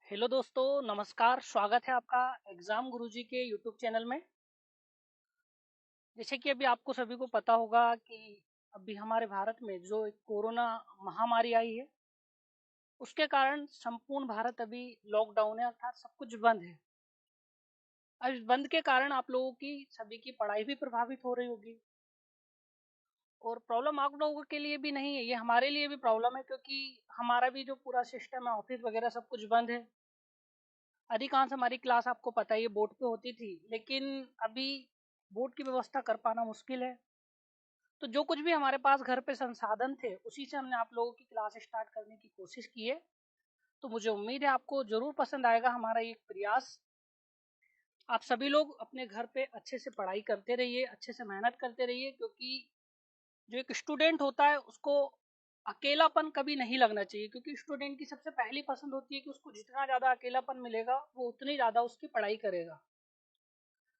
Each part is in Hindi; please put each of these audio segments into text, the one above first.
हेलो दोस्तों, नमस्कार। स्वागत है आपका एग्जाम गुरुजी के यूट्यूब चैनल में। जैसे कि अभी आपको सभी को पता होगा कि अभी हमारे भारत में जो एक कोरोना महामारी आई है, उसके कारण संपूर्ण भारत अभी लॉकडाउन है, अर्थात सब कुछ बंद है। अब इस बंद के कारण आप लोगों की सभी की पढ़ाई भी प्रभावित हो रही होगी। और प्रॉब्लम आप लोगों के लिए भी नहीं है, ये हमारे लिए भी प्रॉब्लम है, क्योंकि हमारा भी जो पूरा सिस्टम है, ऑफिस वगैरह सब कुछ बंद है। अधिकांश हमारी क्लास आपको पता ही है बोर्ड पे होती थी, लेकिन अभी बोर्ड की व्यवस्था कर पाना मुश्किल है। तो जो कुछ भी हमारे पास घर पे संसाधन थे, उसी से हमने आप लोगों की क्लास स्टार्ट करने की कोशिश की है। तो मुझे उम्मीद है आपको जरूर पसंद आएगा हमारा ये प्रयास। आप सभी लोग अपने घर पे अच्छे से पढ़ाई करते रहिए, अच्छे से मेहनत करते रहिए, क्योंकि जो एक स्टूडेंट होता है उसको अकेलापन कभी नहीं लगना चाहिए, क्योंकि स्टूडेंट की सबसे पहली पसंद होती है कि उसको जितना ज्यादा अकेलापन मिलेगा वो उतनी ज्यादा उसकी पढ़ाई करेगा।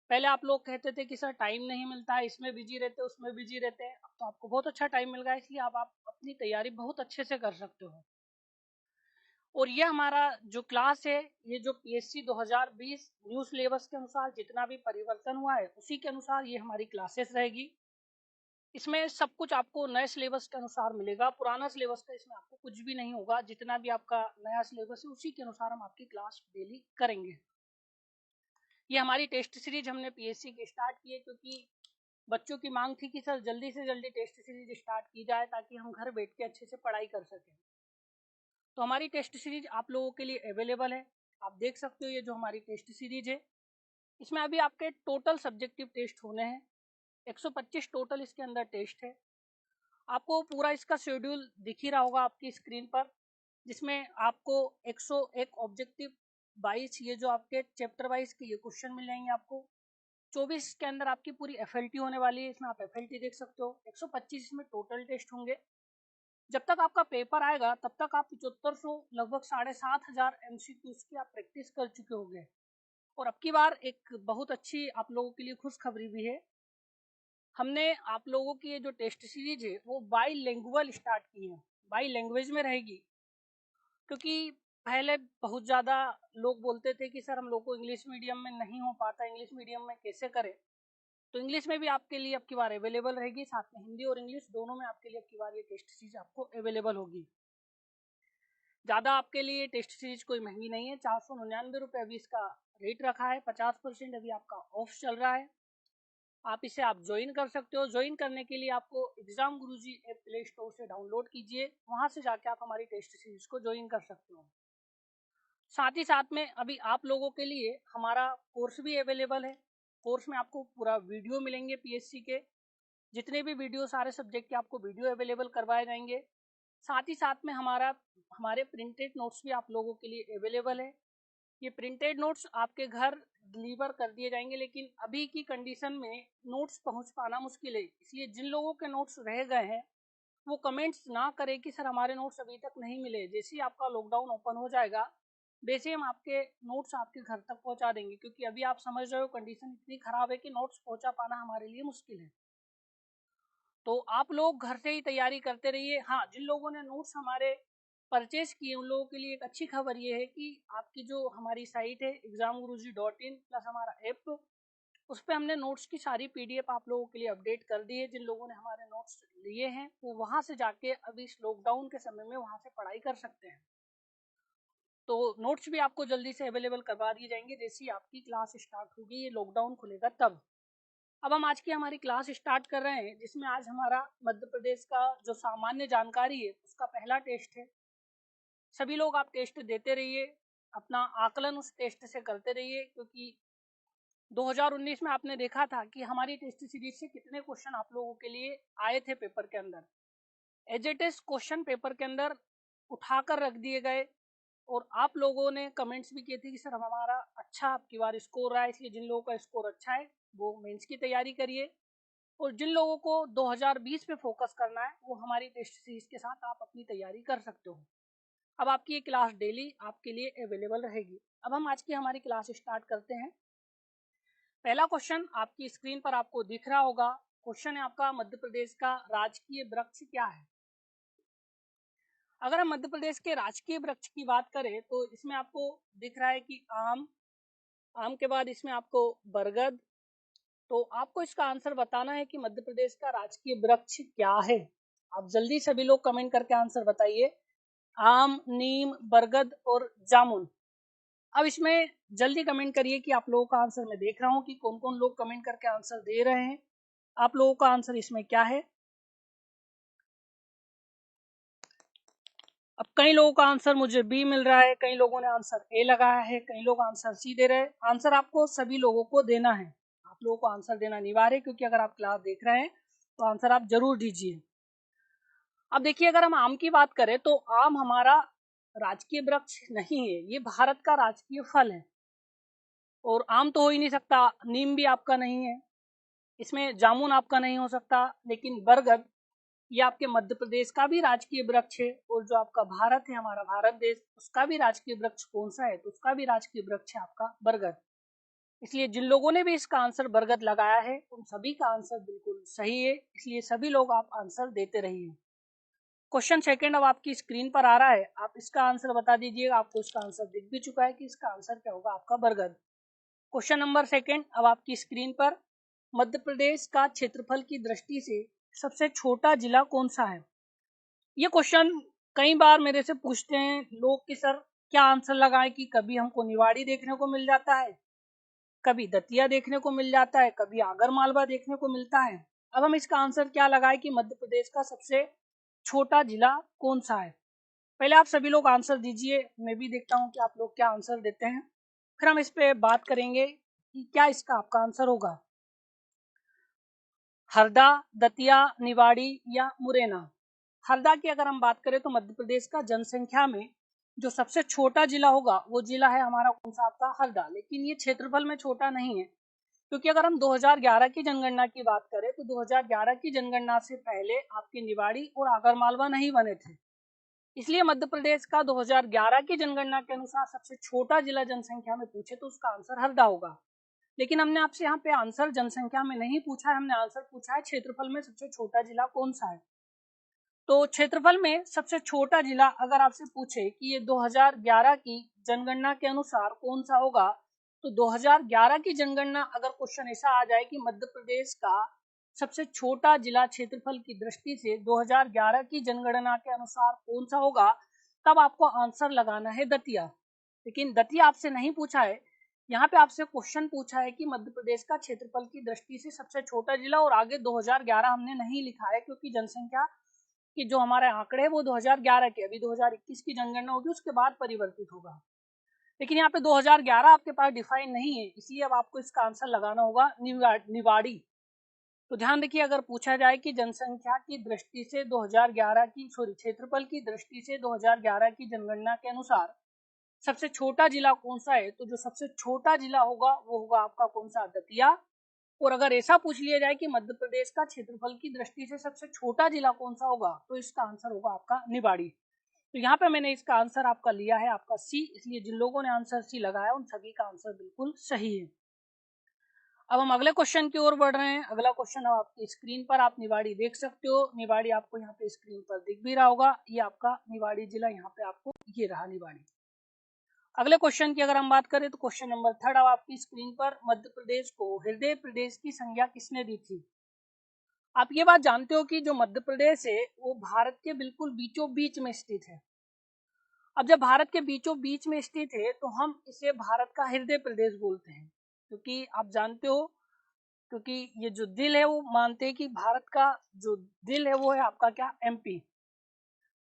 पहले आप लोग कहते थे कि सर टाइम नहीं मिलता है, इसमें बिजी रहते उसमें बिजी रहते हैं। अब तो आपको बहुत अच्छा टाइम मिल गया है, इसलिए आप अपनी तैयारी बहुत अच्छे से कर सकते हो। और ये हमारा जो क्लास है, ये जो पीएससी 2020 न्यू सिलेबस के अनुसार जितना भी परिवर्तन हुआ है, उसी के अनुसार ये हमारी क्लासेस रहेगी। इसमें सब कुछ आपको नए सिलेबस के अनुसार मिलेगा, पुराना सिलेबस का इसमें आपको कुछ भी नहीं होगा। जितना भी आपका नया सिलेबस है, उसी के अनुसार हम आपकी क्लास डेली करेंगे। ये हमारी टेस्ट सीरीज हमने पीएससी की स्टार्ट की है, क्योंकि बच्चों की मांग थी कि सर जल्दी से जल्दी टेस्ट सीरीज स्टार्ट की जाए, ताकि हम घर बैठ के अच्छे से पढ़ाई कर सकें। तो हमारी टेस्ट सीरीज आप लोगों के लिए अवेलेबल है। आप देख सकते हो, ये जो हमारी टेस्ट सीरीज है, इसमें अभी आपके टोटल सब्जेक्टिव टेस्ट होने हैं। 125 टोटल इसके अंदर टेस्ट है। आपको पूरा इसका शेड्यूल दिख ही रहा होगा आपकी स्क्रीन पर, जिसमें आपको 101 ऑब्जेक्टिव 22, ये जो आपके चैप्टर वाइज के ये क्वेश्चन मिल जाएंगे आपको। 24 के अंदर आपकी पूरी एफएलटी होने वाली है, इसमें आप एफएलटी देख सकते हो। 125 इसमें टोटल टेस्ट होंगे। जब तक आपका पेपर आएगा तब तक आप 7500 लगभग 7500 एमसीक्यूज की आप प्रैक्टिस कर चुके होंगे। और अब की बार एक बहुत अच्छी आप लोगों के लिए खुशखबरी भी है। हमने आप लोगों की ये जो टेस्ट सीरीज है वो बाई लैंग्वेज स्टार्ट की है, बाई लैंग्वेज में रहेगी। क्योंकि पहले बहुत ज़्यादा लोग बोलते थे कि सर हम लोग को इंग्लिश मीडियम में नहीं हो पाता, इंग्लिश मीडियम में कैसे करें। तो इंग्लिश में भी आपके लिए अब की बार अवेलेबल रहेगी, साथ में हिंदी और इंग्लिश दोनों में आपके लिए अब की बार ये टेस्ट सीरीज आपको अवेलेबल होगी। ज़्यादा आपके लिए टेस्ट सीरीज कोई महंगी नहीं है, 499 अभी इसका रेट रखा है। 50% अभी आपका ऑफ चल रहा है। आप इसे आप ज्वाइन कर सकते हो। ज्वाइन करने के लिए आपको एग्जाम गुरुजी ऐप प्ले स्टोर से डाउनलोड कीजिए, वहां से जाके आप हमारी टेस्ट सीरीज को ज्वाइन कर सकते हो। साथ ही साथ में अभी आप लोगों के लिए हमारा कोर्स भी अवेलेबल है। कोर्स में आपको पूरा वीडियो मिलेंगे, पीएससी के जितने भी वीडियो सारे सब्जेक्ट के आपको वीडियो अवेलेबल करवाए जाएंगे। साथ ही साथ में हमारे प्रिंटेड नोट्स भी आप लोगों के लिए अवेलेबल है। ये प्रिंटेड नोट्स आपके घर डिलीवर कर दिए जाएंगे, लेकिन अभी की कंडीशन में नोट्स पहुंच पाना मुश्किल है। इसलिए जिन लोगों के नोट्स रह गए हैं वो कमेंट्स ना करें कि सर हमारे नोट्स अभी तक नहीं मिले। जैसे ही आपका लॉकडाउन ओपन हो जाएगा, वैसे हम आपके नोट्स आपके घर तक पहुंचा देंगे, क्योंकि अभी आप समझ रहे हो कंडीशन इतनी खराब है कि नोट्स पहुंचा पाना हमारे लिए मुश्किल है। तो आप लोग घर से ही तैयारी करते रहिए। हाँ, जिन लोगों ने नोट्स हमारे परचेज किए उन लोगों के लिए एक अच्छी खबर ये है कि आपकी जो हमारी साइट है examguruji.in प्लस हमारा ऐप, उस पर हमने नोट्स की सारी पीडीएफ आप लोगों के लिए अपडेट कर दी है। जिन लोगों ने हमारे नोट्स लिए हैं वो वहां से जाके अभी इस लॉकडाउन के समय में वहां से पढ़ाई कर सकते हैं। तो नोट्स भी आपको जल्दी से अवेलेबल करवा दिए जाएंगे जैसे ही आपकी क्लास स्टार्ट होगी, ये लॉकडाउन खुलेगा तब। अब हम आज की हमारी क्लास स्टार्ट कर रहे हैं, जिसमें आज हमारा मध्य प्रदेश का जो सामान्य जानकारी है उसका पहला टेस्ट है। सभी लोग आप टेस्ट देते रहिए, अपना आकलन उस टेस्ट से करते रहिए, क्योंकि 2019 में आपने देखा था कि हमारी टेस्ट सीरीज से कितने क्वेश्चन आप लोगों के लिए आए थे पेपर के अंदर। As it is question paper के अंदर उठाकर रख दिए गए, और आप लोगों ने कमेंट्स भी किए थे कि सर हमारा अच्छा आपकी बार स्कोर रहा है, इसलिए जिन लोगों का स्कोर अच्छा है वो मेंस की तैयारी करिए। और जिन लोगों को 2020 पे फोकस करना है वो हमारी टेस्ट सीरीज के साथ आप अपनी तैयारी कर सकते हो। अब आपकी ये क्लास डेली आपके लिए अवेलेबल रहेगी। अब हम आज की हमारी क्लास स्टार्ट करते हैं। पहला क्वेश्चन आपकी स्क्रीन पर आपको दिख रहा होगा। क्वेश्चन है आपका, मध्य प्रदेश का राजकीय वृक्ष क्या है? अगर हम मध्य प्रदेश के राजकीय वृक्ष की बात करें तो इसमें आपको दिख रहा है कि आम, आम के बाद इसमें आपको बरगद। तो आपको इसका आंसर बताना है कि मध्य प्रदेश का राजकीय वृक्ष क्या है। आप जल्दी सभी लोग कमेंट करके आंसर बताइए। आम, नीम, बरगद और जामुन। अब इसमें जल्दी कमेंट करिए कि आप लोगों का आंसर, मैं देख रहा हूं कि कौन कौन लोग कमेंट करके आंसर दे रहे हैं। आप लोगों का आंसर इसमें क्या है? अब कई लोगों का आंसर मुझे बी मिल रहा है, कई लोगों ने आंसर ए लगाया है, कई लोग आंसर सी दे रहे हैं। आंसर आपको सभी लोगों को देना है, आप लोगों को आंसर देना अनिवार्य है, क्योंकि अगर आप क्लास देख रहे हैं तो आंसर आप जरूर दीजिए। अब देखिए, अगर हम आम की बात करें तो आम हमारा राजकीय वृक्ष नहीं है, ये भारत का राजकीय फल है। और आम तो हो ही नहीं सकता, नीम भी आपका नहीं है, इसमें जामुन आपका नहीं हो सकता, लेकिन बरगद ये आपके मध्य प्रदेश का भी राजकीय वृक्ष है। और जो आपका भारत है, हमारा भारत देश, उसका भी राजकीय वृक्ष कौन सा है? तो उसका भी राजकीय वृक्ष है आपका बरगद। इसलिए जिन लोगों ने भी इसका आंसर बरगद लगाया है उन सभी का आंसर बिल्कुल सही है, इसलिए सभी लोग आप आंसर देते रहिए। क्वेश्चन सेकंड अब आपकी स्क्रीन पर आ रहा है, आप इसका आंसर बता दीजिएगा। आपको इसका आंसर दिख भी चुका है कि इसका आंसर क्या होगा, आपका बरगद। क्वेश्चन नंबर सेकंड अब आपकी स्क्रीन पर, मध्य प्रदेश का क्षेत्रफल की दृष्टि से सबसे छोटा जिला कौन सा है? ये क्वेश्चन कई बार मेरे से पूछते हैं लोग कि सर क्या आंसर लगाएं, कि कभी हमको निवाड़ी देखने को मिल जाता है, कभी दतिया देखने को मिल जाता है, कभी आगर मालवा देखने को मिलता है। अब हम इसका आंसर क्या लगाएं कि मध्य प्रदेश का सबसे छोटा जिला कौन सा है? पहले आप सभी लोग आंसर दीजिए, मैं भी देखता हूं कि आप लोग क्या आंसर देते हैं, फिर हम इस पे बात करेंगे कि क्या इसका आपका आंसर होगा। हरदा, दतिया, निवाड़ी या मुरैना? हरदा की अगर हम बात करें तो मध्य प्रदेश का जनसंख्या में जो सबसे छोटा जिला होगा वो जिला है हमारा कौन सा, आपका हरदा। लेकिन ये क्षेत्रफल में छोटा नहीं है, क्योंकि अगर हम 2011 की जनगणना की बात करें तो 2011 की जनगणना से पहले आपके निवाड़ी और आगरमालवा नहीं बने थे। इसलिए मध्य प्रदेश का 2011 की जनगणना के अनुसार सबसे छोटा जिला जनसंख्या में पूछे तो उसका आंसर हरदा होगा। लेकिन हमने आपसे यहाँ पे आंसर जनसंख्या में नहीं पूछा है, हमने आंसर पूछा है क्षेत्रफल में सबसे छोटा जिला कौन सा है। तो क्षेत्रफल में सबसे छोटा जिला अगर आपसे पूछे कि ये 2011 की जनगणना के अनुसार कौन सा होगा, तो 2011 की जनगणना अगर क्वेश्चन ऐसा आ जाए कि मध्य प्रदेश का सबसे छोटा जिला क्षेत्रफल की दृष्टि से 2011 की जनगणना के अनुसार कौन सा होगा, तब आपको आंसर लगाना है दतिया। लेकिन दतिया आपसे नहीं पूछा है, यहाँ पे आपसे क्वेश्चन पूछा है कि मध्य प्रदेश का क्षेत्रफल की दृष्टि से सबसे छोटा जिला, और आगे 2011 हमने नहीं लिखा है क्योंकि जनसंख्या कि जो हमारे आंकड़े हैं वो 2011 के, अभी 2021 की जनगणना होगी उसके बाद परिवर्तित होगा। लेकिन यहाँ पे 2011 आपके पास डिफाइन नहीं है, इसलिए अब आपको इसका आंसर लगाना होगा निवाड़ी। तो ध्यान रखिए, अगर पूछा जाए कि जनसंख्या की दृष्टि से 2011 की क्षेत्रफल की दृष्टि से 2011 की जनगणना के अनुसार सबसे छोटा जिला कौन सा है, तो जो सबसे छोटा जिला होगा वो होगा आपका कौन सा, दतिया। और अगर ऐसा पूछ लिया जाए कि मध्य प्रदेश का क्षेत्रफल की दृष्टि से सबसे छोटा जिला कौन सा होगा, तो इसका आंसर होगा आपका निवाड़ी। तो यहाँ पे मैंने इसका आंसर आपका लिया है आपका सी, इसलिए जिन लोगों ने आंसर सी लगाया उन सभी का आंसर बिल्कुल सही है। अब हम अगले क्वेश्चन की ओर बढ़ रहे हैं। अगला क्वेश्चन अब आपकी स्क्रीन पर आप निवाड़ी देख सकते हो, निवाड़ी आपको यहाँ पे स्क्रीन पर दिख भी रहा होगा, ये आपका निवाड़ी जिला यहाँ पे आपको ये रहा निवाड़ी। अगले क्वेश्चन की अगर हम बात करें तो क्वेश्चन नंबर थर्ड अब आपकी स्क्रीन पर, मध्य प्रदेश को हृदय प्रदेश की संज्ञा किसने दी थी? आप ये बात जानते हो कि जो मध्य प्रदेश है वो भारत के बिल्कुल बीचों बीच में स्थित है। अब जब भारत के बीचों बीच में स्थित है तो हम इसे भारत का हृदय प्रदेश बोलते हैं, क्योंकि आप जानते हो, क्योंकि ये जो दिल है वो मानते हैं कि भारत का जो दिल है वो है आपका क्या, एमपी।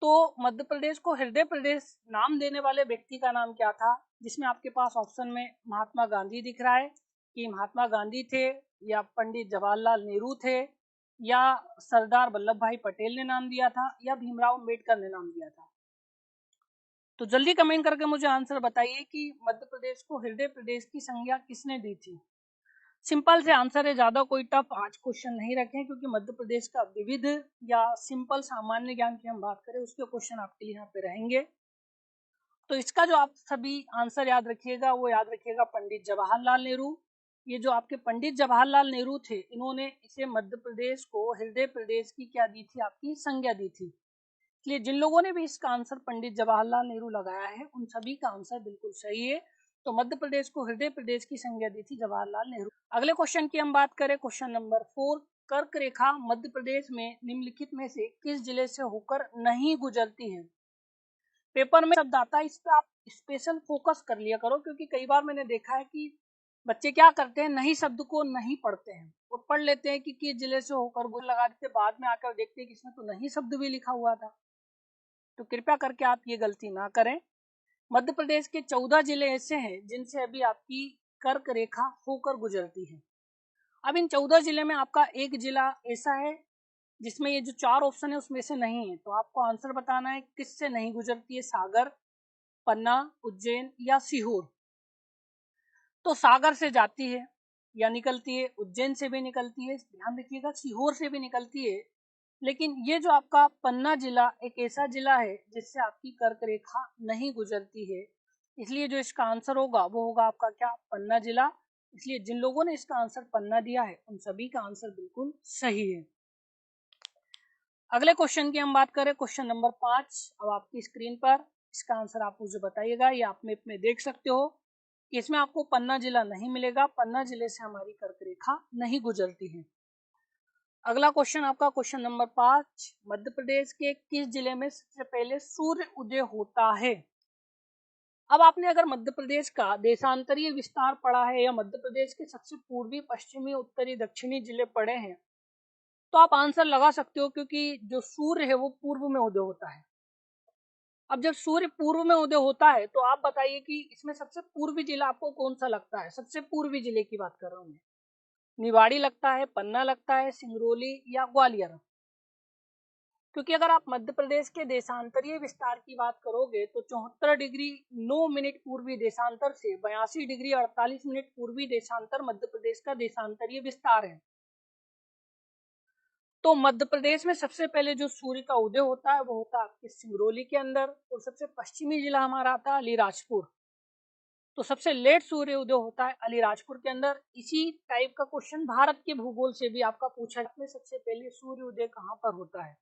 तो मध्य प्रदेश को हृदय प्रदेश नाम देने वाले व्यक्ति का नाम क्या था, जिसमें आपके पास ऑप्शन में महात्मा गांधी दिख रहा है कि महात्मा गांधी थे, या पंडित जवाहरलाल नेहरू थे, या सरदार वल्लभ भाई पटेल ने नाम दिया था, या भीमराव अम्बेडकर ने नाम दिया था। तो जल्दी कमेंट करके मुझे आंसर बताइए कि मध्य प्रदेश को हृदय प्रदेश की संज्ञा किसने दी थी। सिंपल से आंसर है, ज्यादा कोई टफ आज क्वेश्चन नहीं रखें, क्योंकि मध्य प्रदेश का विविध या सिंपल सामान्य ज्ञान की हम बात करें उसके क्वेश्चन आपके लिए यहाँ पे रहेंगे। तो इसका जो आप सभी आंसर याद रखिएगा वो याद रखिएगा पंडित जवाहरलाल नेहरू। ये जो आपके पंडित जवाहरलाल नेहरू थे, इन्होंने इसे मध्य प्रदेश को हृदय प्रदेश की क्या दी थी, आपकी संज्ञा दी थी। इसलिए जिन लोगों ने भी इसका आंसर पंडित जवाहरलाल नेहरू लगाया है उन सभी का आंसर बिल्कुल सही है। तो मध्य प्रदेश को हृदय प्रदेश की संज्ञा दी थी जवाहरलाल नेहरू। अगले क्वेश्चन की हम बात करें, क्वेश्चन नंबर 4, कर्क रेखा मध्य प्रदेश में निम्नलिखित में से किस जिले से होकर नहीं गुजरती है? पेपर में शब्द आता है, इस पे आप स्पेशल फोकस कर लिया करो, क्योंकि कई बार मैंने देखा है कि बच्चे क्या करते हैं, नहीं शब्द को नहीं पढ़ते हैं, वो पढ़ लेते हैं कि किस जिले से होकर गुजर लगा देते, बाद में आकर देखते हैं कि इसमें तो नहीं शब्द भी लिखा हुआ था। तो कृपया करके आप ये गलती ना करें। मध्य प्रदेश के 14 जिले ऐसे हैं जिनसे अभी आपकी कर्क रेखा होकर गुजरती है। अब इन 14 जिले में आपका एक जिला ऐसा है जिसमें ये जो 4 ऑप्शन है उसमें से नहीं है, तो आपको आंसर बताना है किससे नहीं गुजरती है, सागर, पन्ना, उज्जैन या सीहोर। तो सागर से जाती है या निकलती है, उज्जैन से भी निकलती है, ध्यान रखिएगा सीहोर से भी निकलती है, लेकिन ये जो आपका पन्ना जिला एक ऐसा जिला है जिससे आपकी कर्क रेखा नहीं गुजरती है, इसलिए जो इसका आंसर होगा वो होगा आपका क्या, पन्ना जिला। इसलिए जिन लोगों ने इसका आंसर पन्ना दिया है उन सभी का आंसर बिल्कुल सही है। अगले क्वेश्चन की हम बात करें, क्वेश्चन नंबर 5। अब आपकी स्क्रीन पर इसका आंसर आप मुझे बताइएगा, ये आप मैप में देख सकते हो कि इसमें आपको पन्ना जिला नहीं मिलेगा, पन्ना जिले से हमारी कर्क रेखा नहीं गुजरती है। अगला क्वेश्चन आपका क्वेश्चन नंबर 5, मध्य प्रदेश के किस जिले में सबसे पहले सूर्य उदय होता है? अब आपने अगर मध्य प्रदेश का देशांतरीय विस्तार पढ़ा है या मध्य प्रदेश के सबसे पूर्वी, पश्चिमी, उत्तरी, दक्षिणी जिले पढ़े हैं तो आप आंसर लगा सकते हो, क्योंकि जो सूर्य है वो पूर्व में उदय होता है। अब जब सूर्य पूर्व में उदय होता है तो आप बताइए कि इसमें सबसे पूर्वी जिला आपको कौन सा लगता है? सबसे पूर्वी जिले की बात कर रहा हूं मैं। निवाड़ी लगता है, पन्ना लगता है, सिंगरौली या ग्वालियर? क्योंकि अगर आप मध्य प्रदेश के देशांतरीय विस्तार की बात करोगे तो 74 डिग्री 9 मिनट पूर्वी देशांतर से 82 डिग्री 48 मिनट पूर्वी देशांतर मध्य प्रदेश का देशांतरीय विस्तार है। तो मध्य प्रदेश में सबसे पहले जो सूर्य का उदय होता है वो होता है आपके सिंगरौली के अंदर, और सबसे पश्चिमी जिला हमारा आता है अलीराजपुर। तो सबसे लेट सूर्य उदय होता है अलीराजपुर के अंदर। इसी टाइप का क्वेश्चन भारत के भूगोल से भी आपका पूछा जाता है, सबसे पहले सूर्य उदय कहाँ पर होता है?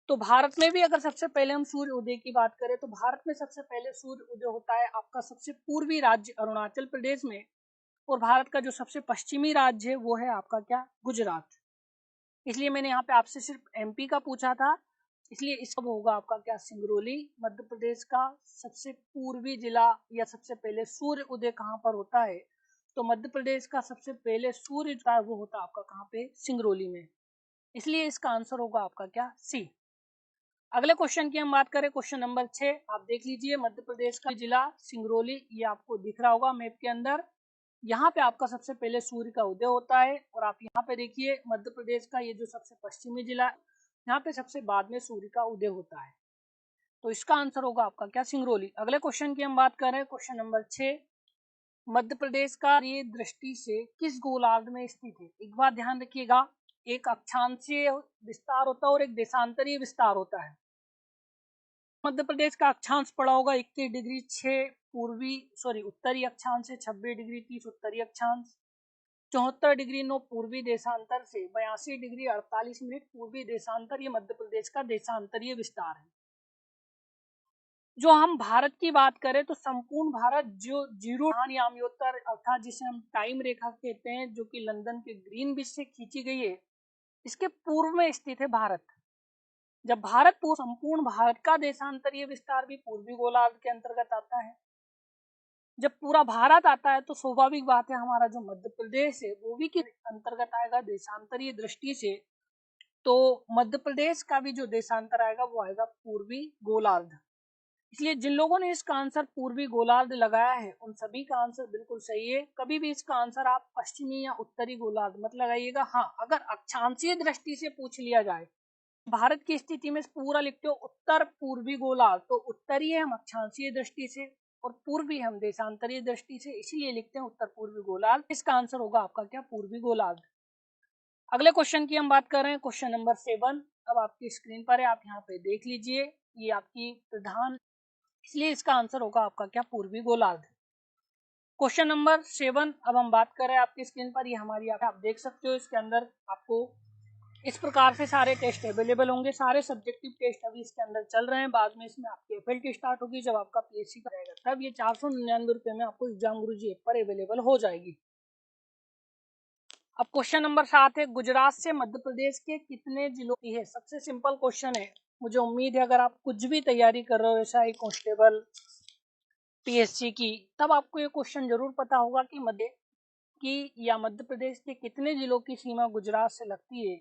तो भारत में भी अगर सबसे पहले हम सूर्य उदय की बात करें तो भारत में सबसे पहले सूर्य उदय होता है आपका सबसे पूर्वी राज्य अरुणाचल प्रदेश में, और भारत का जो सबसे पश्चिमी राज्य है वो है आपका क्या, गुजरात। इसलिए मैंने यहाँ पे आपसे सिर्फ एमपी का पूछा था, इसलिए इसका होगा आपका क्या, सिंगरौली। मध्य प्रदेश का सबसे पूर्वी जिला या सबसे पहले सूर्य उदय कहाँ पर होता है? तो मध्य प्रदेश का सबसे पहले सूर्य जो है वो होता है आपका कहाँ पे, सिंगरौली में। इसलिए इसका आंसर होगा आपका क्या, सी। अगले क्वेश्चन की हम बात करें, क्वेश्चन नंबर 6। आप देख लीजिए मध्य प्रदेश का जिला सिंगरौली, ये आपको दिख रहा होगा मैप के अंदर। यहाँ पे आपका सबसे पहले सूर्य का उदय होता है, और आप यहाँ पे देखिए मध्य प्रदेश का ये जो सबसे पश्चिमी जिला है यहाँ पे सबसे बाद में सूर्य का उदय होता है। तो इसका आंसर होगा आपका क्या, सिंगरौली। अगले क्वेश्चन की हम बात करें, क्वेश्चन नंबर 6। मध्य प्रदेश का ये दृष्टि से किस गोलार्ध में स्थित है? एक बात ध्यान रखिएगा, एक अक्षांशीय विस्तार होता है और एक देशांतरीय विस्तार होता है। मध्य प्रदेश का अक्षांश पड़ा होगा 21 डिग्री 6 पूर्वी उत्तरी अक्षांश से 26 डिग्री 30 उत्तरी अक्षांश, 74 डिग्री 9 पूर्वी देशांतर से 82 डिग्री 48 मिनट पूर्वी देशांतर, ये मध्य प्रदेश का देशांतरीय विस्तार है। जो हम भारत की बात करें तो संपूर्ण भारत जो जीरो याम्योत्तर अर्थात जिसे हम टाइम रेखा कहते हैं, जो कि लंदन के ग्रीनविच से खींची गई है, इसके पूर्व में स्थित है भारत। जब भारत संपूर्ण भारत का देशांतरीय विस्तार भी पूर्वी गोलार्ध के अंतर्गत आता है। जब पूरा भारत आता है तो स्वाभाविक बात है हमारा जो मध्य प्रदेश है वो भी किस अंतर्गत आएगा, देशांतरीय दृष्टि से। तो मध्य प्रदेश का भी जो देशांतर आएगा वो आएगा पूर्वी गोलार्ध। इसलिए जिन लोगों ने इसका आंसर पूर्वी गोलार्ध लगाया है उन सभी का आंसर बिल्कुल सही है। कभी भी इसका आंसर आप पश्चिमी या उत्तरी गोलार्ध मत लगाइएगा। हाँ, अगर अक्षांशीय दृष्टि से पूछ लिया जाए, भारत की स्थिति में पूरा लिखते हो उत्तर पूर्वी गोलार्ध, तो उत्तरी है हम अक्षांशीय दृष्टि से और पूर्वी हम देशांतरीय दृष्टि से, इसीलिए लिखते हैं उत्तर पूर्वी गोलार्ध। इसका आंसर होगा आपका क्या, पूर्वी गोलार्ध। अगले क्वेश्चन की हम बात कर रहे हैं, क्वेश्चन नंबर 7। अब आपकी स्क्रीन पर है, आप यहाँ पे देख लीजिए, ये आपकी प्रधान, इसलिए इसका आंसर होगा आपका क्या, पूर्वी गोलार्ध। क्वेश्चन नंबर 7 अब हम बात कर रहे हैं आपकी स्क्रीन पर, ये हमारी आप देख सकते हो, इसके अंदर आपको इस प्रकार से सारे टेस्ट अवेलेबल होंगे, सारे सब्जेक्टिव टेस्ट अभी इसके अंदर चल रहे हैं। बाद में इसमें आपकी FLT स्टार्ट होगी, जब आपका PSC का रहेगा तब ये 499 रुपये में आपको एग्जाम गुरुजी ऐप पर अवेलेबल हो जाएगी। अब क्वेश्चन नंबर 7 है, गुजरात से मध्य प्रदेश के कितने जिलों की है? सबसे सिंपल क्वेश्चन है। मुझे उम्मीद है अगर आप कुछ भी तैयारी कर रहे हो SI कांस्टेबल PSC की, तब आपको ये क्वेश्चन जरूर पता होगा कि मध्य प्रदेश के कितने जिलों की सीमा गुजरात से लगती है।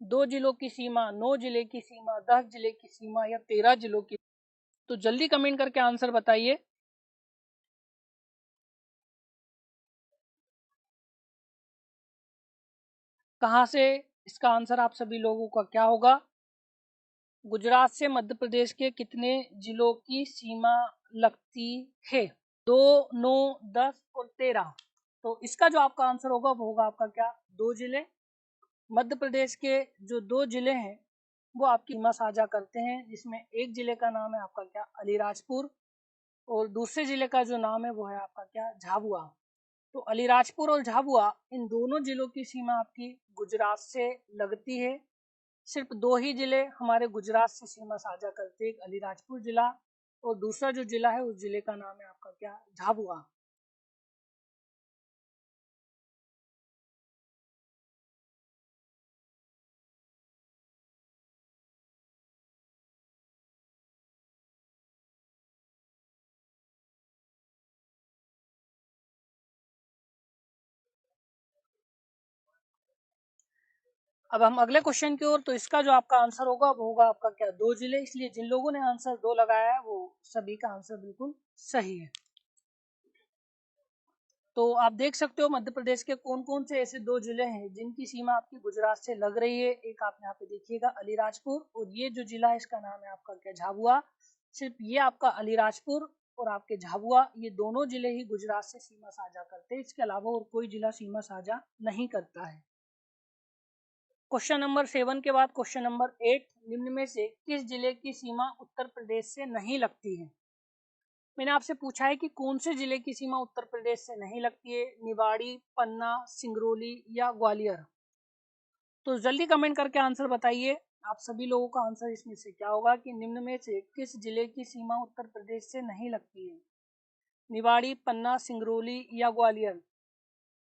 2 जिलों की सीमा, 9 जिले की सीमा, 10 जिले की सीमा या 13 जिलों की? तो जल्दी कमेंट करके आंसर बताइए। कहां से इसका आंसर आप सभी लोगों का क्या होगा? गुजरात से मध्य प्रदेश के कितने जिलों की सीमा लगती है? 2, 9, 10 और 13। तो इसका जो आपका आंसर होगा वो होगा आपका क्या? 2 जिले। मध्य प्रदेश के जो 2 जिले हैं वो आपकी सीमा साझा करते हैं, जिसमें एक जिले का नाम है आपका क्या? अलीराजपुर, और दूसरे जिले का जो नाम है वो है आपका क्या? झाबुआ। तो अलीराजपुर और झाबुआ, इन दोनों जिलों की सीमा आपकी गुजरात से लगती है। सिर्फ 2 ही जिले हमारे गुजरात से सीमा साझा करते हैं, एक अलीराजपुर जिला और दूसरा जो जिला है उस जिले का नाम है आपका क्या? झाबुआ। अब हम अगले क्वेश्चन की ओर। तो इसका जो आपका आंसर होगा वो होगा आपका क्या? 2 जिले। इसलिए जिन लोगों ने आंसर 2 लगाया है वो सभी का आंसर बिल्कुल सही है। तो आप देख सकते हो मध्य प्रदेश के कौन कौन से ऐसे 2 जिले हैं जिनकी सीमा आपकी गुजरात से लग रही है। एक आप यहाँ पे देखिएगा अलीराजपुर, और ये जो जिला है इसका नाम है आपका क्या? झाबुआ। सिर्फ ये आपका अलीराजपुर और आपके झाबुआ, ये दोनों जिले ही गुजरात से सीमा साझा करते हैं। इसके अलावा और कोई जिला सीमा साझा नहीं करता है। क्वेश्चन नंबर 7 के बाद क्वेश्चन नंबर 8, निम्न में से किस जिले की सीमा उत्तर प्रदेश से नहीं लगती है? मैंने आपसे पूछा है कि कौन से जिले की सीमा उत्तर प्रदेश से नहीं लगती है। निवाड़ी, पन्ना, सिंगरौली या ग्वालियर? तो जल्दी कमेंट करके आंसर बताइए। आप सभी लोगों का आंसर इसमें से क्या होगा कि निम्न में से किस जिले की सीमा उत्तर प्रदेश से नहीं लगती है? निवाड़ी, पन्ना, सिंगरौली या ग्वालियर?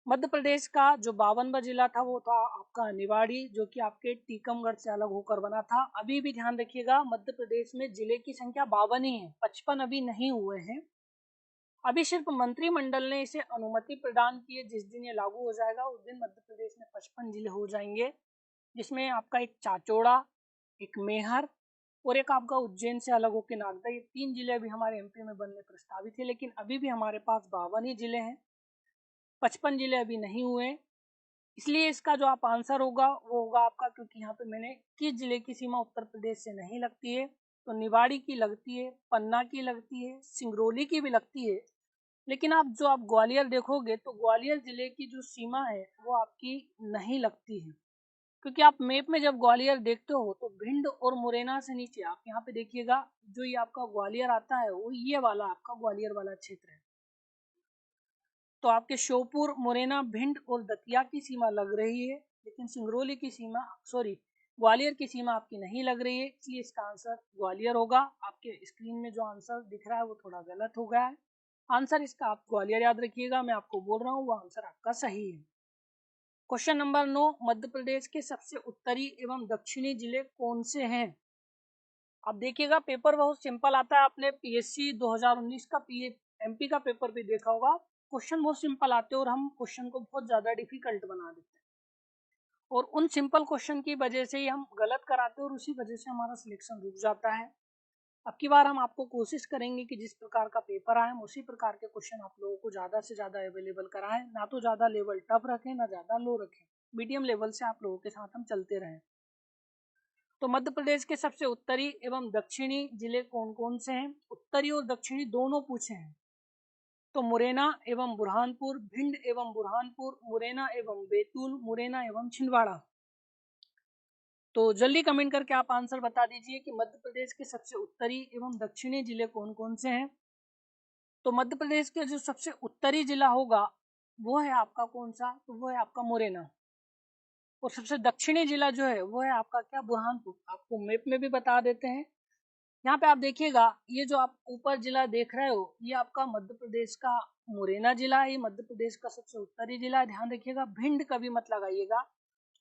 मध्य प्रदेश का जो 52वां जिला था वो था आपका निवाड़ी, जो कि आपके टीकमगढ़ से अलग होकर बना था। अभी भी ध्यान रखिएगा मध्य प्रदेश में जिले की संख्या 52 ही है, 55 अभी नहीं हुए हैं। अभी सिर्फ मंत्रिमंडल ने इसे अनुमति प्रदान की है। जिस दिन ये लागू हो जाएगा उस दिन मध्य प्रदेश में 55 जिले हो जाएंगे, जिसमें आपका एक चाचौड़ा, एक मेहर और एक आपका उज्जैन से अलग होकर नागदा, ये 3 जिले भी हमारे MP में बनने प्रस्तावित है। लेकिन अभी भी हमारे पास 52 ही जिले हैं, 55 जिले अभी नहीं हुए। इसलिए इसका जो आप आंसर होगा वो होगा आपका, क्योंकि यहाँ पे मैंने किस जिले की सीमा उत्तर प्रदेश से नहीं लगती है, तो निवाड़ी की लगती है, पन्ना की लगती है, सिंगरौली की भी लगती है। लेकिन आप ग्वालियर देखोगे तो ग्वालियर जिले की जो सीमा है वो आपकी नहीं लगती है, क्योंकि आप मैप में जब ग्वालियर देखते हो तो भिंड और मुरैना से नीचे आप यहाँ पे देखिएगा, जो ये आपका ग्वालियर आता है वो ये वाला आपका ग्वालियर वाला क्षेत्र है। तो आपके श्योपुर, मुरैना, भिंड और दतिया की सीमा लग रही है, लेकिन सिंगरौली की सीमा, सॉरी, ग्वालियर की सीमा आपकी नहीं लग रही है। इसलिए इसका आंसर ग्वालियर होगा। आपके स्क्रीन में जो आंसर दिख रहा है वो थोड़ा गलत हो गया है। आंसर इसका आप ग्वालियर याद रखिएगा, मैं आपको बोल रहा हूँ वो आंसर आपका सही है। क्वेश्चन नंबर 9, मध्य प्रदेश के सबसे उत्तरी एवं दक्षिणी जिले कौन से हैं? अब देखिएगा पेपर बहुत सिंपल आता है। आपने PSC 2019 का MP का पेपर भी देखा होगा। क्वेश्चन बहुत सिंपल आते हैं और हम क्वेश्चन को बहुत ज्यादा डिफिकल्ट बना देते हैं, और उन सिंपल क्वेश्चन की वजह से ही हम गलत कराते हैं और उसी वजह से हमारा सिलेक्शन रुक जाता है। अब की बार हम आपको कोशिश करेंगे कि जिस प्रकार का पेपर आए हम उसी प्रकार के क्वेश्चन आप लोगों को ज़्यादा से ज़्यादा अवेलेबल कराएं, ना तो ज़्यादा लेवल टफ रखें ना ज़्यादा लो रखें, मीडियम लेवल से आप लोगों के साथ हम चलते रहें। तो मध्य प्रदेश के सबसे उत्तरी एवं दक्षिणी जिले कौन कौन से हैं? उत्तरी और दक्षिणी दोनों पूछे हैं। तो मुरैना एवं बुरहानपुर, भिंड एवं बुरहानपुर, मुरैना एवं बैतूल, मुरैना एवं छिंदवाड़ा? तो जल्दी कमेंट करके आप आंसर बता दीजिए कि मध्य प्रदेश के सबसे उत्तरी एवं दक्षिणी जिले कौन कौन से हैं। तो मध्य प्रदेश के जो सबसे उत्तरी जिला होगा वो है आपका कौन सा? तो वो है आपका मुरैना। और सबसे दक्षिणी जिला जो है वो है आपका क्या, बुरहानपुर। आपको मैप में भी बता देते हैं। यहाँ पे आप देखिएगा, ये जो आप ऊपर जिला देख रहे हो ये आपका मध्य प्रदेश का मुरैना जिला है, ये मध्य प्रदेश का सबसे उत्तरी जिला है। ध्यान रखिएगा, भिंड कभी मत लगाइएगा।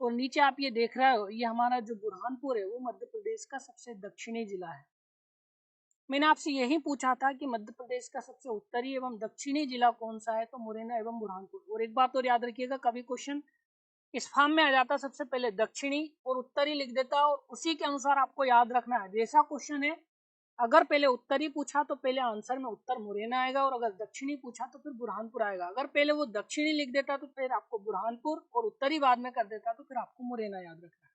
और नीचे आप ये देख रहे हो, ये हमारा जो बुरहानपुर है वो मध्य प्रदेश का सबसे दक्षिणी जिला है। मैंने आपसे यही पूछा था कि मध्य प्रदेश का सबसे उत्तरी एवं दक्षिणी जिला कौन सा है, तो मुरैना एवं बुरहानपुर। और एक बात और याद रखिएगा, कभी क्वेश्चन इस फॉर्म में आ जाता सबसे पहले दक्षिणी और उत्तरी लिख देता और उसी के अनुसार आपको याद रखना है। जैसा क्वेश्चन है, अगर पहले उत्तरी पूछा तो पहले आंसर में उत्तर मुरैना आएगा, और अगर दक्षिणी पूछा तो फिर बुरहानपुर आएगा। अगर पहले वो दक्षिणी लिख देता तो फिर आपको बुरहानपुर, और उत्तरी बाद में कर देता तो फिर आपको मुरैना याद रखना है।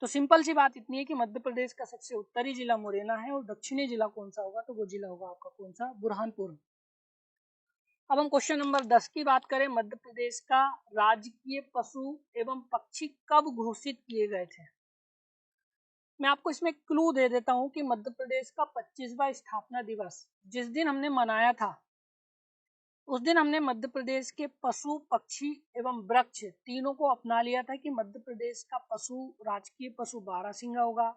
तो सिंपल सी बात इतनी है कि मध्य प्रदेश का सबसे उत्तरी जिला मुरैना है, और दक्षिणी जिला कौन सा होगा, तो वो जिला होगा आपका कौन सा, बुरहानपुर। अब हम क्वेश्चन नंबर 10 की बात करें। मध्य प्रदेश का राजकीय पशु एवं पक्षी कब घोषित किए गए थे? मैं आपको इसमें क्लू दे देता हूं कि मध्य प्रदेश का 25वां स्थापना दिवस जिस दिन हमने मनाया था, उस दिन हमने मध्य प्रदेश के पशु, पक्षी एवं वृक्ष तीनों को अपना लिया था कि मध्य प्रदेश का पशु, राजकीय पशु बारहसिंगा होगा,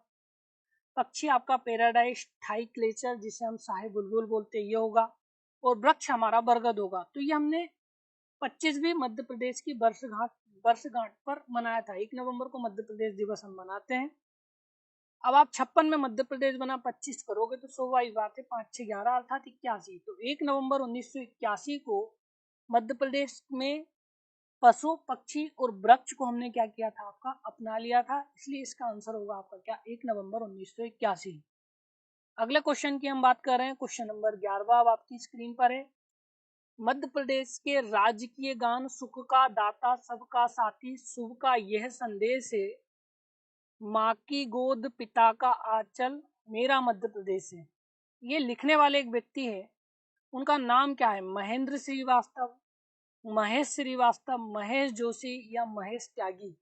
पक्षी आपका पैराडाइस थाईक्लेचर जिसे हम शाही बुलबुल बोलते हैं ये होगा, और वृक्ष हमारा बरगद होगा। तो ये हमने 25वीं मध्य प्रदेश की वर्षगांठ पर मनाया था। 1 नवंबर को मध्य प्रदेश दिवस हम मनाते हैं। अब आप 56 में मध्य प्रदेश बना 25 करोगे तो 100 वाली बात है, 5 6 11 अर्थात 81। तो 1 नवंबर 1981 को मध्य प्रदेश में पशु, पक्षी और वृक्ष को हमने क्या किया था, आपका अपना लिया था। इसलिए इसका आंसर होगा आपका क्या, 1 नवंबर 1981। अगले क्वेश्चन की हम बात कर रहे हैं, क्वेश्चन नंबर 11 अब आपकी स्क्रीन पर है। मध्य प्रदेश के राजकीय गान सुख का दाता सबका साथी शुभ का यह संदेश है, माँ की गोद पिता का आंचल मेरा मध्य प्रदेश है। ये लिखने वाले एक व्यक्ति है, उनका नाम क्या है? महेंद्र श्रीवास्तव, महेश श्रीवास्तव, महेश जोशी या महेश त्यागी।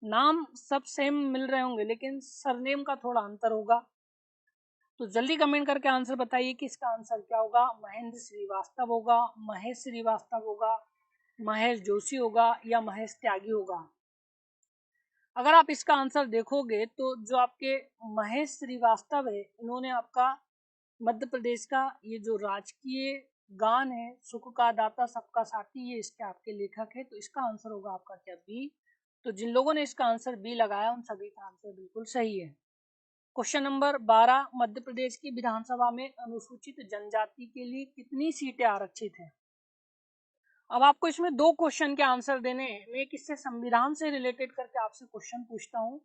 नाम सब सेम मिल रहे होंगे लेकिन सरनेम का थोड़ा अंतर होगा। तो जल्दी कमेंट करके आंसर बताइए कि इसका आंसर क्या होगा। महेंद्र श्रीवास्तव होगा, महेश श्रीवास्तव होगा, महेश जोशी होगा या महेश त्यागी होगा। अगर आप इसका आंसर देखोगे तो जो आपके महेश श्रीवास्तव है, इन्होंने आपका मध्य प्रदेश का ये जो राजकीय गान है सुख का दाता सबका साथी, ये इसके आपके लेखक है। तो इसका आंसर होगा आपका क्या, बी। तो जिन लोगों ने इसका आंसर बी लगाया उन सभी का आंसर बिल्कुल सही है। क्वेश्चन नंबर 12, मध्य प्रदेश की विधानसभा में अनुसूचित जनजाति के लिए कितनी सीटें आरक्षित हैं? अब आपको इसमें 2 क्वेश्चन के आंसर देने हैं। मैं किससे, संविधान से रिलेटेड करके आपसे क्वेश्चन पूछता हूं।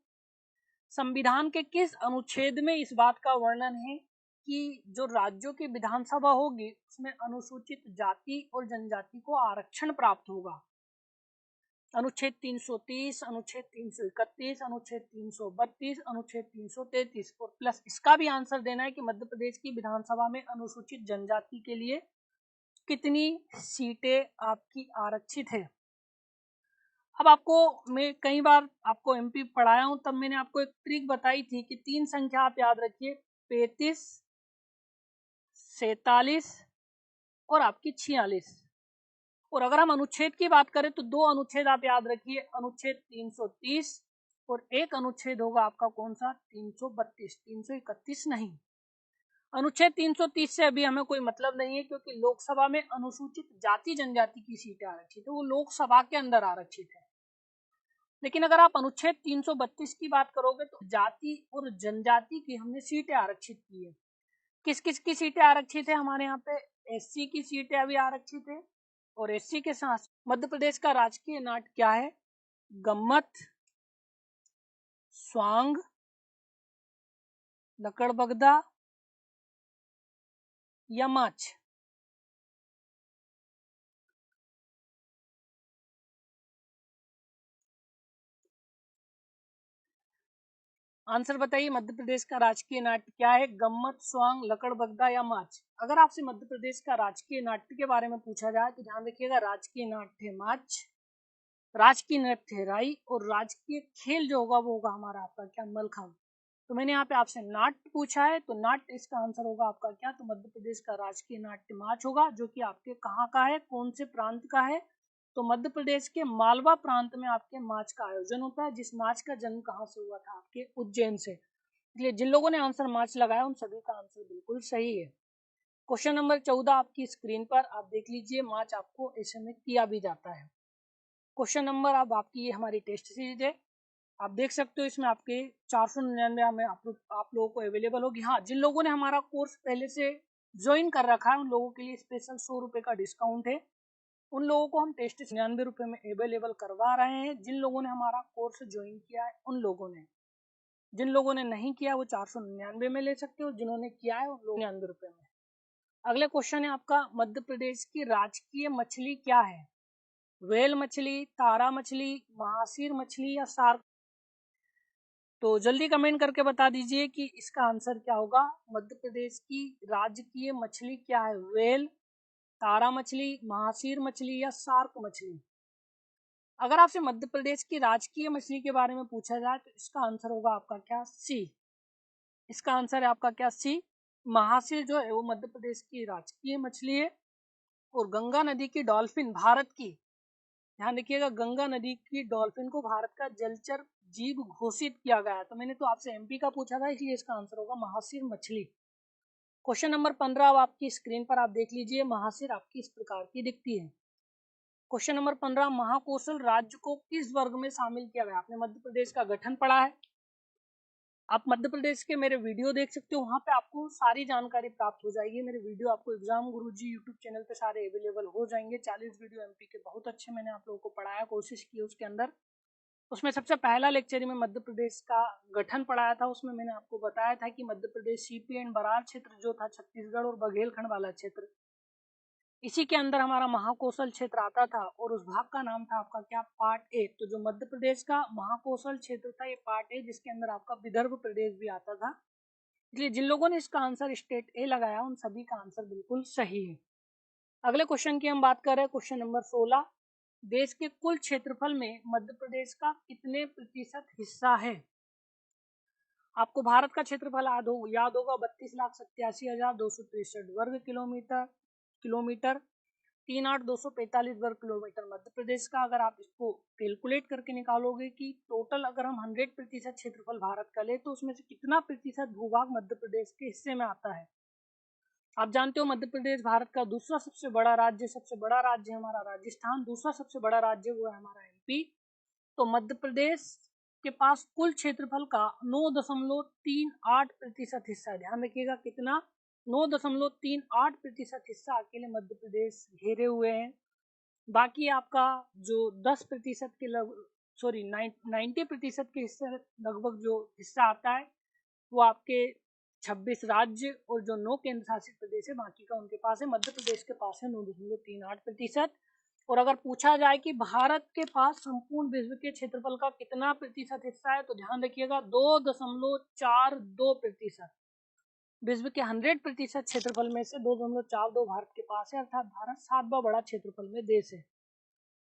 संविधान के किस अनुच्छेद में इस बात का वर्णन है कि जो राज्यों की विधानसभा होगी उसमें अनुसूचित जाति और जनजाति को आरक्षण प्राप्त होगा? अनुच्छेद 330, अनुच्छेद 331, अनुच्छेद 332, अनुच्छेद 333। और प्लस इसका भी आंसर देना है कि मध्य प्रदेश की विधानसभा में अनुसूचित जनजाति के लिए कितनी सीटें आपकी आरक्षित है। अब आपको मैं कई बार आपको एमपी पढ़ाया हूं, तब मैंने आपको एक ट्रिक बताई थी कि 3 संख्या आप याद रखिए, 35, 47 और आपकी 46। और अगर हम अनुच्छेद की बात करें तो 2 अनुच्छेद आप याद रखिए, अनुच्छेद 330 और एक अनुच्छेद होगा आपका कौन सा, 332, 331 नहीं। अनुच्छेद 330 से अभी हमें कोई मतलब नहीं है क्योंकि लोकसभा में अनुसूचित जाति जनजाति की सीटें आरक्षित है, वो लोकसभा के अंदर आरक्षित है। लेकिन अगर आप अनुच्छेद 332 की बात करोगे तो जाति और जनजाति की हमने सीटें आरक्षित की है। किस किस की सीटें आरक्षित है हमारे यहाँ पे? एससी की सीटें अभी आरक्षित है। और एससी के साथ मध्य प्रदेश का राजकीय नाट्य क्या है? गम्मत, स्वांग, लकड़बगदा या माच। आंसर बताइए, मध्य प्रदेश का राजकीय नाट्य क्या है? गम्मत, स्वांग, लकड़बगदा या माच। अगर आपसे मध्य प्रदेश का राजकीय नाट्य के बारे में पूछा जाए तो ध्यान रखिएगा, राजकीय नाट्य है माच, राजकीय नृत्य है राई, और राजकीय खेल जो होगा वो होगा हमारा आपका क्या, मलखंभ। तो मैंने यहाँ पे आपसे नाट्य पूछा है तो नाट्य इसका आंसर होगा आपका क्या, तो मध्य प्रदेश का राजकीय नाट्य माच होगा, जो कि आपके कहाँ का है, कौन से प्रांत का है, तो मध्य प्रदेश के मालवा प्रांत में आपके मार्च का आयोजन होता है। जिस मार्च का जन्म कहाँ से हुआ था? आपके उज्जैन से। इसलिए जिन लोगों ने आंसर मार्च लगाया उन सभी का आंसर बिल्कुल सही है। क्वेश्चन नंबर 14 आपकी स्क्रीन पर आप देख लीजिए। मार्च आपको ऐसे में किया भी जाता है। क्वेश्चन नंबर अब आपकी ये हमारी टेस्ट सीरीज है। आप देख सकते हो इसमें आपके 499 में आप लोगों को अवेलेबल होगी। हाँ, जिन लोगों ने हमारा कोर्स पहले से ज्वाइन कर रखा है उन लोगों के लिए स्पेशल 100 रुपए का डिस्काउंट है। उन लोगों को हम टेस्ट 99 रुपए में अवेलेबल करवा रहे हैं। जिन लोगों ने हमारा कोर्स ज्वाइन किया है उन लोगों ने, जिन लोगों ने नहीं किया वो 499 में ले सकते हो, जिन्होंने किया है उन लोग 99 रुपए में। अगले क्वेश्चन है आपका, मध्य प्रदेश की राजकीय मछली क्या है? व्हेल मछली, तारा मछली, महासीर मछली या शार्क? तो जल्दी कमेंट करके बता दीजिए कि इसका आंसर क्या होगा। मध्य प्रदेश की राजकीय मछली क्या है? व्हेल, तारा मछली, महासीर मछली या शार्क मछली? अगर आपसे मध्य प्रदेश की राजकीय मछली के बारे में पूछा जाए तो इसका आंसर होगा आपका क्या? सी। इसका आंसर है आपका क्या? सी। महासीर जो है वो मध्य प्रदेश की राजकीय मछली है। और गंगा नदी की डॉल्फिन भारत की, ध्यान रखिएगा, गंगा नदी की डॉल्फिन को भारत का जलचर जीव घोषित किया गया है। तो मैंने तो आपसे एमपी का पूछा था, इसलिए इसका आंसर होगा महासीर मछली। क्वेश्चन नंबर 15 अब आपकी स्क्रीन पर आप देख लीजिए। महासीर आपकी इस प्रकार की दिखती है। क्वेश्चन नंबर 15, महाकौशल राज्य को किस वर्ग में शामिल किया गया? आपने मध्य प्रदेश का गठन पढ़ा है, आप मध्य प्रदेश के मेरे वीडियो देख सकते हो, वहां पे आपको सारी जानकारी प्राप्त हो जाएगी। मेरे वीडियो आपको एग्जाम गुरुजी यूट्यूब चैनल पे सारे अवेलेबल हो जाएंगे। 40 वीडियो एमपी के बहुत अच्छे मैंने आप लोगों को पढ़ाया, कोशिश की उसके अंदर। उसमें सबसे पहला लेक्चर में मध्य प्रदेश का गठन पढ़ाया था। उसमें मैंने आपको बताया था कि मध्य प्रदेश सीपी एंड बरार क्षेत्र जो था छत्तीसगढ़ और बघेलखंड वाला क्षेत्र, इसी के अंदर हमारा महाकौशल क्षेत्र आता था और उस भाग का नाम था आपका क्या? Part A. तो जो मध्य प्रदेश का महाकौशल क्षेत्र था ये पार्ट ए, जिसके अंदर आपका विदर्भ प्रदेश भी आता था। इसलिए जिन लोगों ने इसका आंसर स्टेट ए लगाया उन सभी का आंसर बिल्कुल सही है। अगले क्वेश्चन की हम बात कर रहे हैं, क्वेश्चन नंबर 16। देश के कुल क्षेत्रफल में मध्य प्रदेश का कितने प्रतिशत हिस्सा है? आपको भारत का क्षेत्रफल याद होगा 32,87,263 वर्ग किलोमीटर 3,8,245 वर्ग किलोमीटर मध्य प्रदेश का। अगर आप इसको कैलकुलेट करके निकालोगे कि टोटल अगर हम 100% क्षेत्रफल भारत का ले तो उसमें से कितना प्रतिशत भूभाग मध्य प्रदेश के हिस्से में आता है? आप जानते हो मध्य प्रदेश भारत का दूसरा सबसे बड़ा राज्य, सबसे बड़ा राज्य हमारा राजस्थान, दूसरा सबसे बड़ा राज्य वो है हमारा एमपी। तो मध्य प्रदेश के पास कुल क्षेत्रफल का 9.38% हिस्सा, ध्यान रखिएगा कितना? 9.38% हिस्सा अकेले मध्य प्रदेश घेरे हुए हैं। बाकी आपका जो 10% के 90% के हिस्से लगभग जो हिस्सा आता है वो आपके 26 राज्य और जो 9 केंद्र शासित प्रदेश है बाकी का उनके पास है। मध्य प्रदेश के पास है 9.38%। और अगर पूछा जाए कि भारत के पास संपूर्ण विश्व के क्षेत्रफल का कितना प्रतिशत हिस्सा है तो ध्यान रखिएगा 2.42%। विश्व के 100% क्षेत्रफल में से 2.42 भारत के पास है, अर्थात भारत 7वां बड़ा क्षेत्रफल में देश है।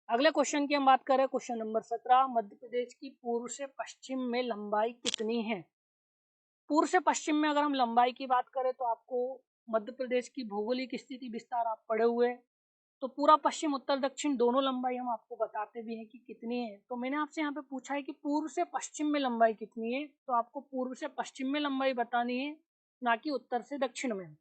अगले क्वेश्चन की हम बात करें, क्वेश्चन नंबर 17। मध्य प्रदेश की पूर्व से पश्चिम में लंबाई कितनी है? पूर्व से पश्चिम में अगर हम लंबाई की बात करें तो आपको मध्य प्रदेश की भौगोलिक स्थिति विस्तार आप पढ़े हुए, तो पूरा पश्चिम उत्तर दक्षिण दोनों लंबाई हम आपको बताते भी हैं कि कितनी है। तो मैंने आपसे यहाँ पे पूछा है कि पूर्व से पश्चिम में लंबाई कितनी है, तो आपको पूर्व से पश्चिम में लंबाई बतानी है, ना कि उत्तर से दक्षिण में।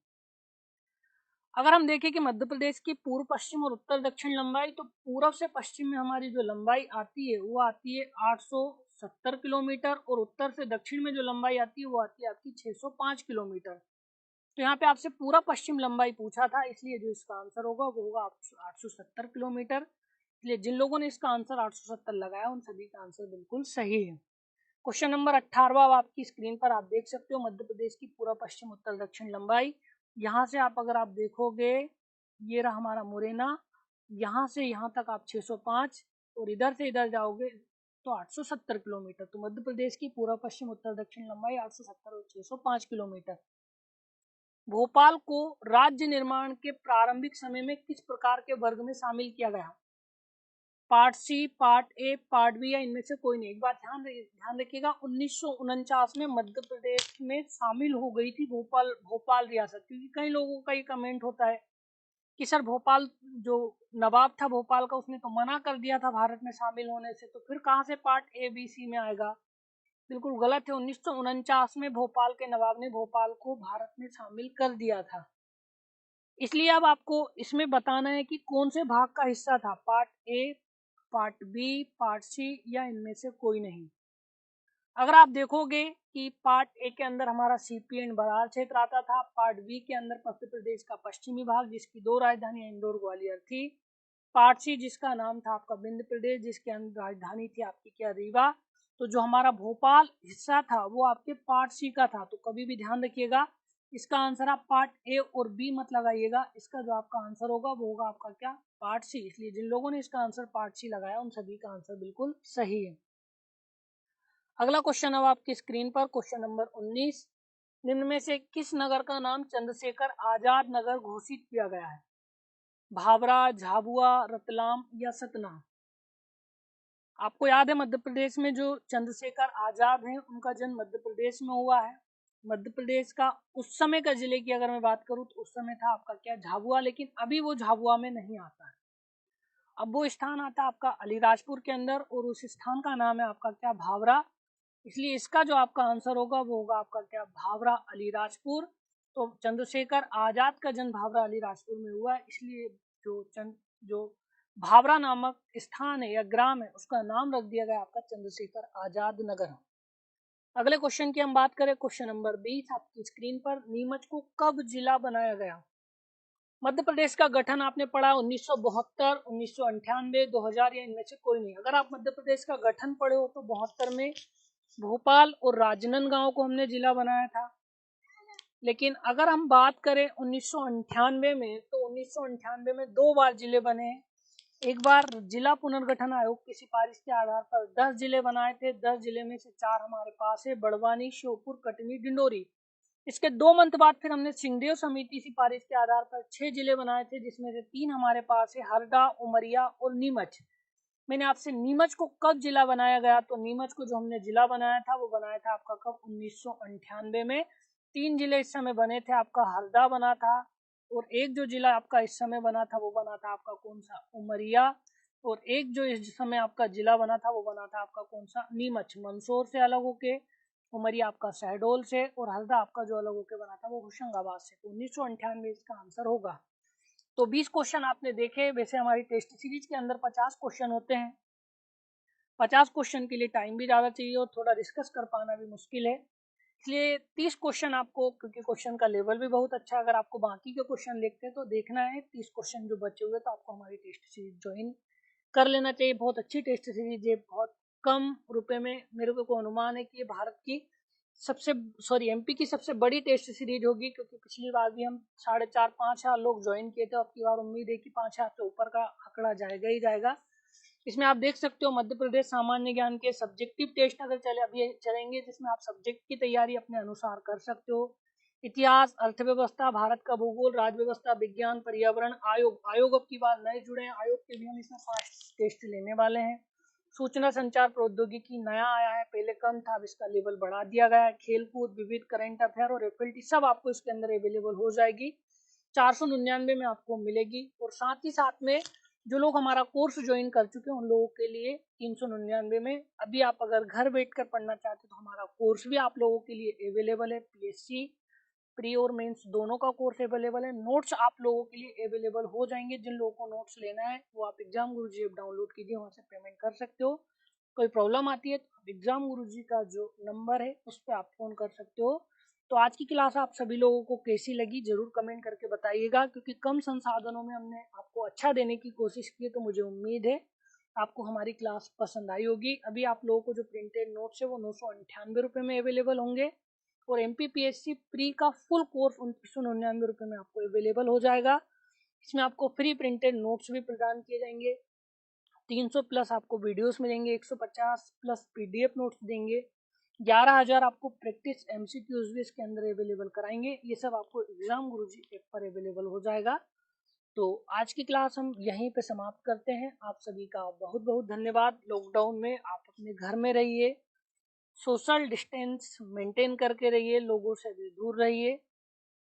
अगर हम देखें कि मध्य प्रदेश की पूर्व पश्चिम और उत्तर दक्षिण लंबाई, तो पूर्व से पश्चिम में हमारी जो लंबाई आती है वो आती है 870 किलोमीटर और उत्तर से दक्षिण में जो लंबाई आती है वो आती है आपकी 605 किलोमीटर। तो यहाँ पे आपसे पूरा पश्चिम लंबाई पूछा था, इसलिए जो इसका आंसर होगा वो होगा 870 किलोमीटर। इसलिए जिन लोगों ने इसका आंसर 870 लगाया उन सभी का आंसर बिल्कुल सही है। क्वेश्चन नंबर 18 आपकी स्क्रीन पर आप देख सकते हो मध्य प्रदेश की पूरा पश्चिम उत्तर दक्षिण लंबाई। यहाँ से आप अगर आप देखोगे ये रहा हमारा मुरैना, यहाँ से यहाँ तक आप 605 और इधर से इधर जाओगे तो 870 किलोमीटर। तो मध्य प्रदेश की पूरा पश्चिम उत्तर दक्षिण लंबाई 870 और 605 किलोमीटर। भोपाल को राज्य निर्माण के प्रारंभिक समय में किस प्रकार के वर्ग में शामिल किया गया? Part C, part A, part B या इनमें से कोई नहीं। एक बात ध्यान रखिएगा 1949 में मध्य प्रदेश में शामिल हो गई थी भोपाल रियासत, क्योंकि कई लोगों का ये कमेंट होता है कि सर भोपाल जो नवाब था भोपाल का उसने तो मना कर दिया था भारत में शामिल होने से, तो फिर कहाँ से पार्ट ए बी सी में आएगा? बिल्कुल गलत है। 1949 में भोपाल के नवाब ने भोपाल को भारत में शामिल कर दिया था। इसलिए अब आपको इसमें बताना है कि कौन से भाग का हिस्सा था, part A, part B, part C या इनमें से कोई नहीं। अगर आप देखोगे कि पार्ट ए के अंदर हमारा सीपी एंड बरार क्षेत्र आता था, पार्ट बी के अंदर मध्य प्रदेश का पश्चिमी भाग जिसकी 2 राजधानियां इंदौर ग्वालियर थी, पार्ट सी जिसका नाम था आपका विंध्य प्रदेश जिसके अंदर राजधानी थी आपकी क्या, रीवा। तो जो हमारा भोपाल हिस्सा था वो आपके पार्ट सी का था। तो कभी भी ध्यान रखिएगा, इसका आंसर आप पार्ट ए और बी मत लगाइएगा, इसका जो आपका आंसर होगा वो होगा आपका क्या, पार्ट सी। इसलिए जिन लोगों ने इसका आंसर पार्ट सी लगाया उन सभी का आंसर बिल्कुल सही है। अगला क्वेश्चन अब आपकी स्क्रीन पर, क्वेश्चन नंबर 19, निम्न में से किस नगर का नाम चंद्रशेखर आजाद नगर घोषित किया गया है? भावरा, झाबुआ, रतलाम या सतना? आपको याद है मध्य प्रदेश में जो चंद्रशेखर आजाद हैं उनका जन्म मध्य प्रदेश में हुआ है। मध्य प्रदेश का उस समय का जिले की अगर मैं बात करूं तो उस समय था आपका क्या, झाबुआ, लेकिन अभी वो झाबुआ में नहीं आता है। अब वो स्थान आता है आपका अलीराजपुर के अंदर और उस स्थान का नाम है आपका क्या, भावरा। इसलिए इसका जो आपका आंसर होगा वो होगा आपका क्या, भावरा अलीराजपुर। तो चंद्रशेखर आजाद का जन्म भावरा अलीराजपुर में हुआ है, इसलिए जो भावरा नामक स्थान है या ग्राम है उसका नाम रख दिया गया आपका चंद्रशेखर आजाद नगर। अगले क्वेश्चन की हम बात करें, क्वेश्चन नंबर 20 आपकी स्क्रीन पर, नीमच को कब जिला बनाया गया? मध्य प्रदेश का गठन आपने पढ़ा 1972, 1998, 2000 या इनमें से कोई नहीं। अगर आप मध्य प्रदेश का गठन पढ़े हो तो 72 में भोपाल और राजनांदगांव को हमने जिला बनाया था। लेकिन अगर हम बात करें 1998 में, तो 1998 में 2 बार जिले बने हैं। एक बार जिला पुनर्गठन आयोग की सिफारिश के आधार पर 10 जिले बनाए थे। 10 जिले में से 4 हमारे पास है, बड़वानी, श्योपुर, कटनी, डिंडोरी। इसके 2 मंथ बाद फिर हमने सिंहदेव समिति सिफारिश के आधार पर 6 जिले बनाए थे, जिसमें से 3 हमारे पास है, हरदा, उमरिया और नीमच। मैंने आपसे नीमच को कब जिला बनाया गया, तो नीमच को जो हमने जिला बनाया था वो बनाया था आपका कब, 1998 में। 3 जिले इस समय बने थे, आपका हरदा बना था और एक जो जिला आपका इस समय बना था वो बना था आपका कौन सा, उमरिया। और एक जो इस समय आपका जिला बना था वो बना था आपका कौन सा, नीमच। मंदसौर से अलग होके, उमरिया आपका शहडोल से और हरदा आपका जो अलग होके बना था वो होशंगाबाद से। तो 1998 इसका आंसर होगा। तो 20 क्वेश्चन आपने देखे। वैसे हमारी टेस्ट सीरीज के अंदर 50 क्वेश्चन होते हैं। 50 क्वेश्चन के लिए टाइम भी ज़्यादा चाहिए और थोड़ा डिस्कस कर पाना भी मुश्किल है, इसलिए 30 क्वेश्चन आपको, क्योंकि क्वेश्चन का लेवल भी बहुत अच्छा है, अगर आपको बाकी के क्वेश्चन देखते हैं तो देखना है 30 क्वेश्चन जो बचे हुए, तो आपको हमारी टेस्ट सीरीज ज्वाइन कर लेना चाहिए। बहुत अच्छी टेस्ट सीरीज है, बहुत कम रुपए में मेरे को अनुमान है कि ये भारत की एमपी की सबसे बड़ी टेस्ट सीरीज होगी, क्योंकि पिछली बार भी हम 4.5-5 लोग ज्वाइन किए थे। अब की बार उम्मीद है कि 5,000 से ऊपर का आंकड़ा जाएगा ही जाएगा। इसमें आप देख सकते हो मध्य प्रदेश सामान्य ज्ञान के सब्जेक्टिव टेस्ट अगर अभी चलेंगे, जिसमें आप सब्जेक्ट की तैयारी अपने अनुसार कर सकते हो। इतिहास, अर्थव्यवस्था, भारत का भूगोल, राज्य व्यवस्था, विज्ञान, पर्यावरण, आयोग अब की बार नए जुड़े हैं, आयोग के भी हम इसमें 5 टेस्ट लेने वाले हैं। सूचना संचार प्रौद्योगिकी नया आया है, पहले कम था, अब इसका लेवल बढ़ा दिया गया है। खेलकूद, विविध, करंट अफेयर और एफएलटी सब आपको इसके अंदर अवेलेबल हो जाएगी। 499 में आपको मिलेगी। और साथ ही साथ में जो लोग हमारा कोर्स ज्वाइन कर चुके हैं उन लोगों के लिए 399 में। अभी आप अगर घर बैठकर पढ़ना चाहते हो तो हमारा कोर्स भी आप लोगों के लिए अवेलेबल है। पीएससी प्री और मेंस दोनों का कोर्स अवेलेबल है। नोट्स आप लोगों के लिए अवेलेबल हो जाएंगे। जिन लोगों को नोट्स लेना है वो आप एग्जाम गुरुजी ऐप डाउनलोड कीजिए, वहाँ से पेमेंट कर सकते हो। कोई प्रॉब्लम आती है तो एग्जाम गुरुजी का जो नंबर है उस पर आप फोन कर सकते हो। तो आज की क्लास आप सभी लोगों को कैसी लगी जरूर कमेंट करके बताइएगा, क्योंकि कम संसाधनों में हमने आपको अच्छा देने की कोशिश की है, तो मुझे उम्मीद है आपको हमारी क्लास पसंद आई होगी। अभी आप लोगों को जो प्रिंटेड नोट्स है वो 998 रुपये में अवेलेबल होंगे और एमपीपीएससी प्री का फुल कोर्स 2999 रुपये में आपको अवेलेबल हो जाएगा। इसमें आपको फ्री प्रिंटेड नोट्स भी प्रदान किए जाएंगे, 300 प्लस आपको वीडियोस मिलेंगे, 150 प्लस पीडीएफ नोट्स देंगे, 11,000 आपको प्रैक्टिस एमसीक्यूज भी इसके अंदर अवेलेबल कराएंगे। ये सब आपको एग्जाम गुरुजी ऐप पर अवेलेबल हो जाएगा। तो आज की क्लास हम यहीं पे समाप्त करते हैं। आप सभी का बहुत बहुत धन्यवाद। लॉकडाउन में आप अपने घर में रहिए, सोशल डिस्टेंस मेंटेन करके रहिए, लोगों से भी दूर रहिए।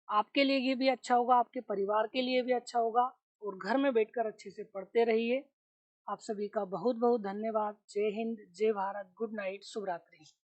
आपके लिए ये भी अच्छा होगा, आपके परिवार के लिए भी अच्छा होगा, और घर में बैठकर अच्छे से पढ़ते रहिए। आप सभी का बहुत बहुत धन्यवाद। जय हिंद, जय भारत, गुड नाइट, शुभ रात्रि।